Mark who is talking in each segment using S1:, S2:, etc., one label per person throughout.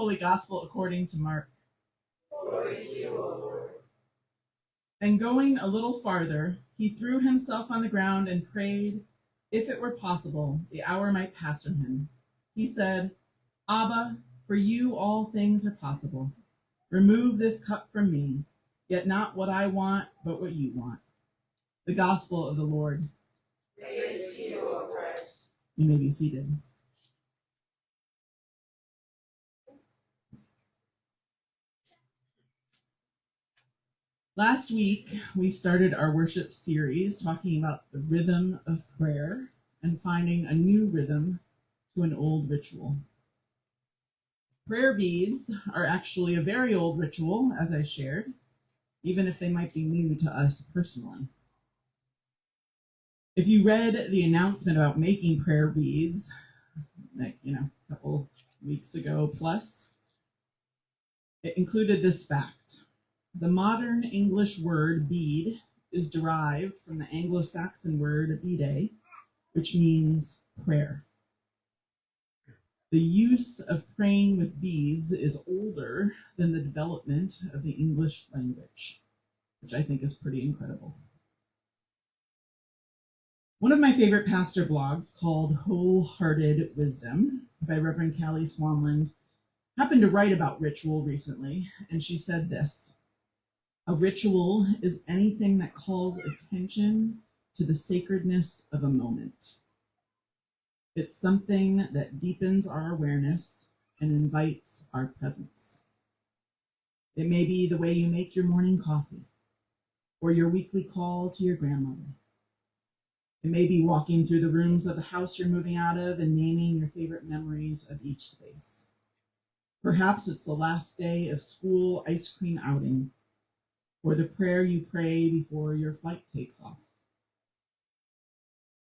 S1: Holy Gospel according to Mark.
S2: Glory to you, O Lord.
S1: And going a little farther, he threw himself on the ground and prayed, if it were possible, the hour might pass from him. He said, Abba, for you all things are possible. Remove this cup from me, yet not what I want, but what you want. The Gospel of the Lord.
S2: Praise to you, O Christ.
S1: You may be seated. Last week, we started our worship series talking about the rhythm of prayer and finding a new rhythm to an old ritual. Prayer beads are actually a very old ritual, as I shared, even if they might be new to us personally. If you read the announcement about making prayer beads, a couple weeks ago plus, it included this fact. The modern English word bead is derived from the Anglo-Saxon word bide, which means prayer. The use of praying with beads is older than the development of the English language, which I think is pretty incredible. One of my favorite pastor blogs, called Wholehearted Wisdom by Reverend Callie Swanland, happened to write about ritual recently, and she said this: a ritual is anything that calls attention to the sacredness of a moment. It's something that deepens our awareness and invites our presence. It may be the way you make your morning coffee, or your weekly call to your grandmother. It may be walking through the rooms of the house you're moving out of and naming your favorite memories of each space. Perhaps it's the last day of school ice cream outing, or the prayer you pray before your flight takes off.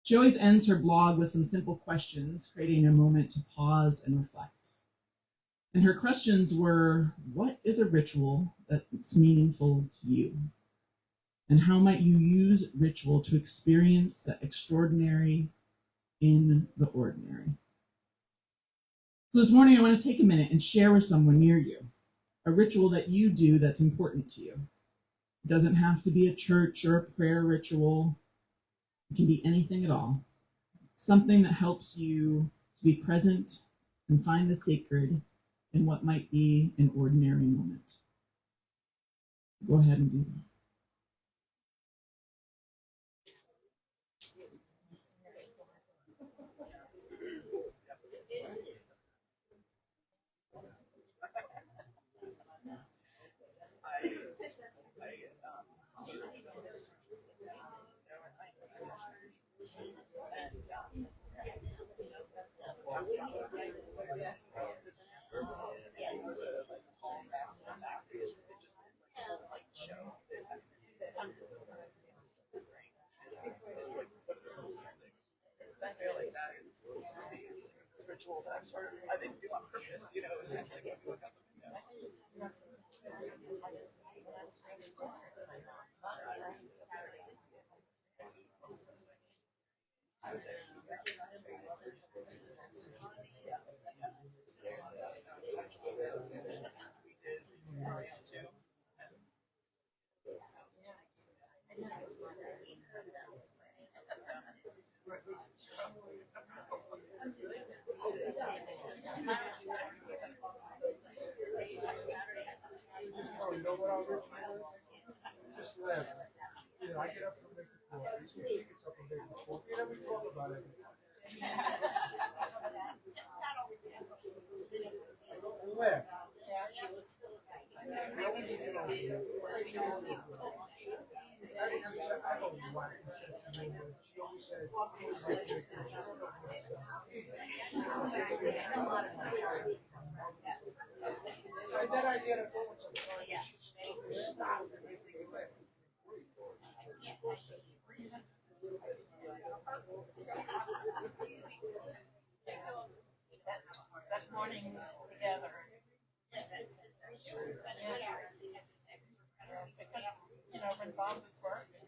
S1: She always ends her blog with some simple questions, creating a moment to pause and reflect. And her questions were, what is a ritual that's meaningful to you? And how might you use ritual to experience the extraordinary in the ordinary? So this morning I want to take a minute and share with someone near you a ritual that you do that's important to you. It doesn't have to be a church or a prayer ritual. It can be anything at all. Something that helps you to be present and find the sacred in what might be an ordinary moment. Go ahead and do that. Ritual that I didn't do on purpose, it was just like you look up.
S3: You know what our ritual is? Just laugh. I get up and make the coffee. She gets up and makes the coffee. And then we talk about it. And laugh. I don't know why she always said, that idea that no one's stop and make me laugh.
S4: That morning together. Because, when Bob was working,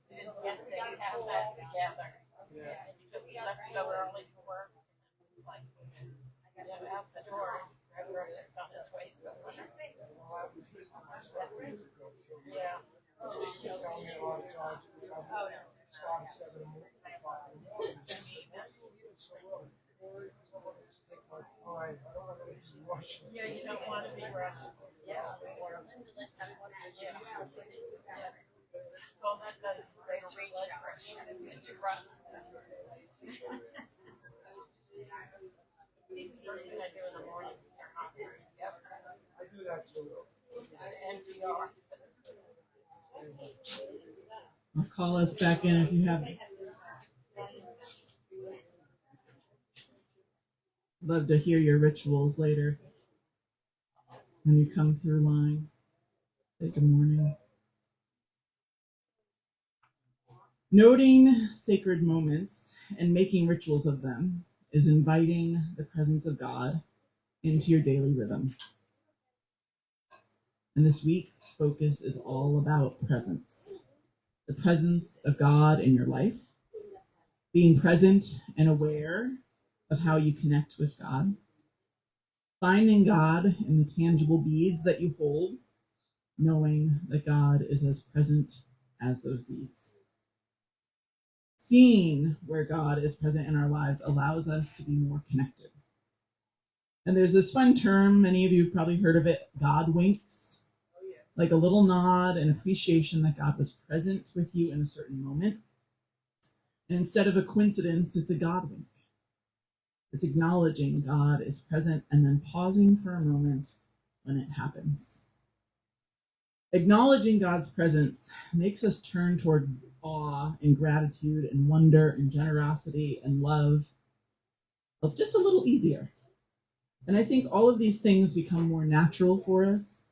S4: we didn't get to have that together. Yeah. Because he left so early for work. Like, out the door, grab breakfast on
S3: 7 o'clock in the morning. Why do you eat it so early? Because I want to just take my time. I don't want to be rushing.
S4: Yeah, you don't want to be rushed. Yeah. So that does raise your blood pressure if you run. First thing I do in the morning is turn off the radio.
S3: I do that too.
S4: NPR.
S1: Call us back in if you have. Love to hear your rituals later when you come through line. Say good morning. Noting sacred moments and making rituals of them is inviting the presence of God into your daily rhythms. And this week's focus is all about presence. The presence of God in your life, being present and aware of how you connect with God, finding God in the tangible beads that you hold, knowing that God is as present as those beads. Seeing where God is present in our lives allows us to be more connected. And there's this fun term, many of you have probably heard of it, God winks. Like a little nod and appreciation that God was present with you in a certain moment. And instead of a coincidence, it's a God wink. It's acknowledging God is present and then pausing for a moment when it happens. Acknowledging God's presence makes us turn toward awe and gratitude and wonder and generosity and love just a little easier. And I think all of these things become more natural for us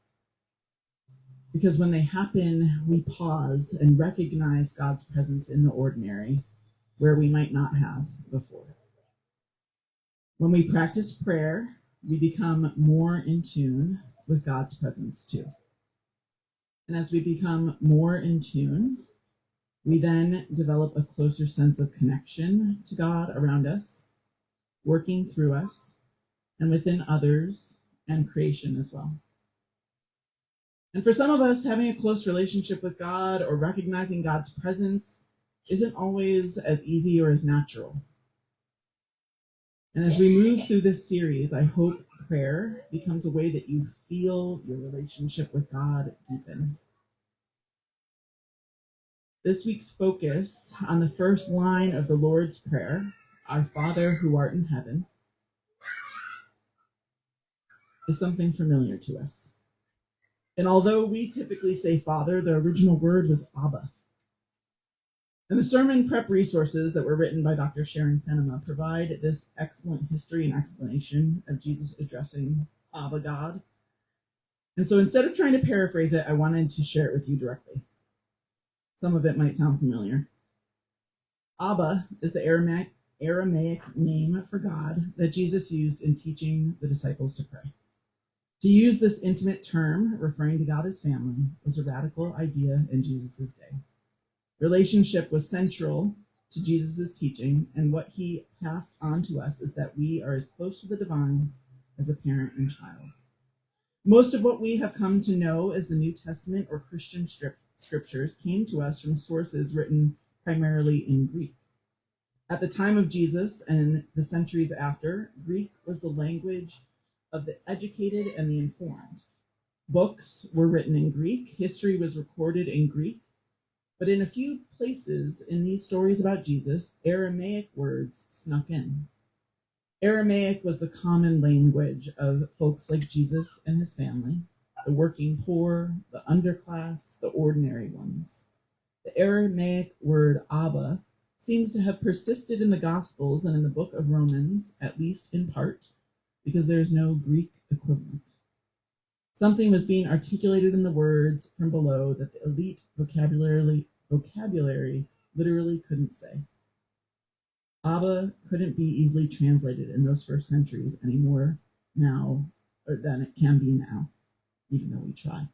S1: because when they happen, we pause and recognize God's presence in the ordinary where we might not have before. When we practice prayer, we become more in tune with God's presence too. And as we become more in tune, we then develop a closer sense of connection to God around us, working through us, and within others and creation as well. And for some of us, having a close relationship with God or recognizing God's presence isn't always as easy or as natural. And as we move through this series, I hope prayer becomes a way that you feel your relationship with God deepen. This week's focus on the first line of the Lord's Prayer, Our Father who art in heaven, is something familiar to us. And although we typically say Father, the original word was Abba. And the sermon prep resources that were written by Dr. Sharon Fenema provide this excellent history and explanation of Jesus addressing Abba God. And so instead of trying to paraphrase it, I wanted to share it with you directly. Some of it might sound familiar. Abba is the Aramaic name for God that Jesus used in teaching the disciples to pray. To use this intimate term, referring to God as family, was a radical idea in Jesus' day. Relationship was central to Jesus' teaching, and what he passed on to us is that we are as close to the divine as a parent and child. Most of what we have come to know as the New Testament or Christian scriptures came to us from sources written primarily in Greek. At the time of Jesus and the centuries after, Greek was the language of the educated and the informed. Books were written in Greek, history was recorded in Greek, but in a few places in these stories about Jesus, Aramaic words snuck in. Aramaic was the common language of folks like Jesus and his family, the working poor, the underclass, the ordinary ones. The Aramaic word Abba seems to have persisted in the Gospels and in the book of Romans, at least in part, because there is no Greek equivalent. Something was being articulated in the words from below that the elite vocabulary literally couldn't say. Abba couldn't be easily translated in those first centuries anymore now than it can be now, even though we try.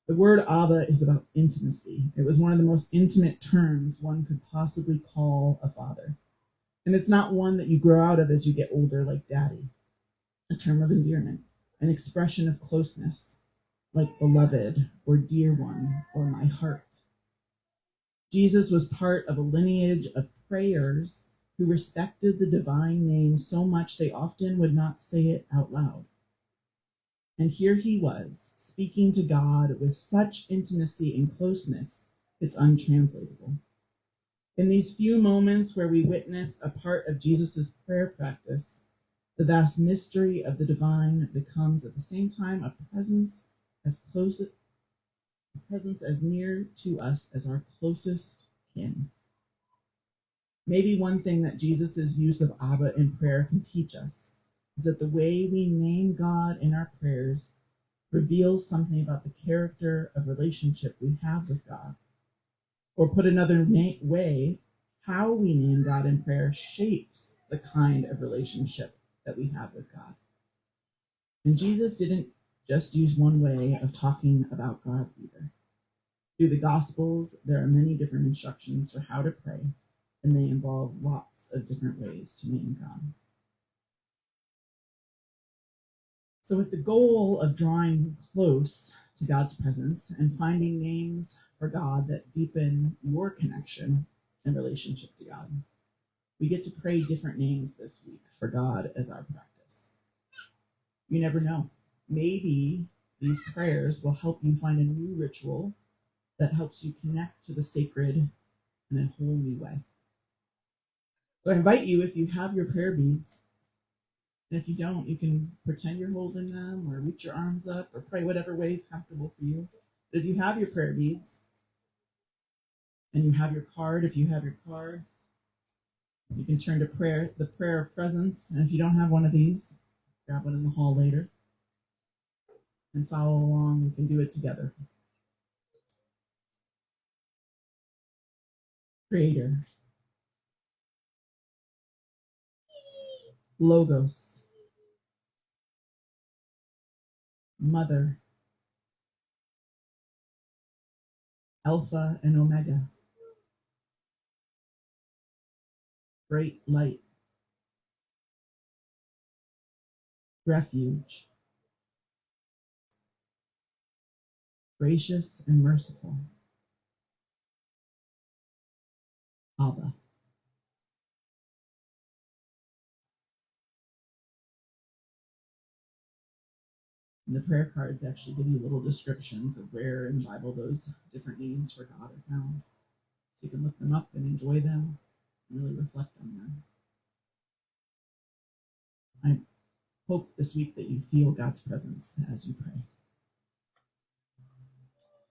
S1: The word Abba is about intimacy. It was one of the most intimate terms one could possibly call a father. And it's not one that you grow out of as you get older, like daddy. A term of endearment, an expression of closeness, like beloved or dear one or my heart. Jesus was part of a lineage of prayers who respected the divine name so much they often would not say it out loud. And here he was, speaking to God with such intimacy and closeness, it's untranslatable. In these few moments where we witness a part of Jesus' prayer practice, the vast mystery of the divine becomes at the same time a presence as near to us as our closest kin. Maybe one thing that Jesus' use of Abba in prayer can teach us is that the way we name God in our prayers reveals something about the character of relationship we have with God. Or put another way, how we name God in prayer shapes the kind of relationship that we have with God. And Jesus didn't just use one way of talking about God either. Through the Gospels, there are many different instructions for how to pray, and they involve lots of different ways to name God. So with the goal of drawing close to God's presence and finding names for God that deepen your connection and relationship to God, we get to pray different names this week for God as our practice. You never know. Maybe these prayers will help you find a new ritual that helps you connect to the sacred in a whole new way. So I invite you, if you have your prayer beads, and if you don't, you can pretend you're holding them or reach your arms up or pray whatever way is comfortable for you. But if you have your prayer beads and you have your card, if you have your cards, you can turn to prayer, the prayer of presence. And if you don't have one of these, grab one in the hall later and follow along. We can do it together. Creator, Logos, Mother, Alpha and Omega, Great Light, Refuge, Gracious and Merciful, Abba. And the prayer cards actually give you little descriptions of where in the Bible those different names for God are found. So you can look them up and enjoy them and really reflect on them. I hope this week that you feel God's presence as you pray.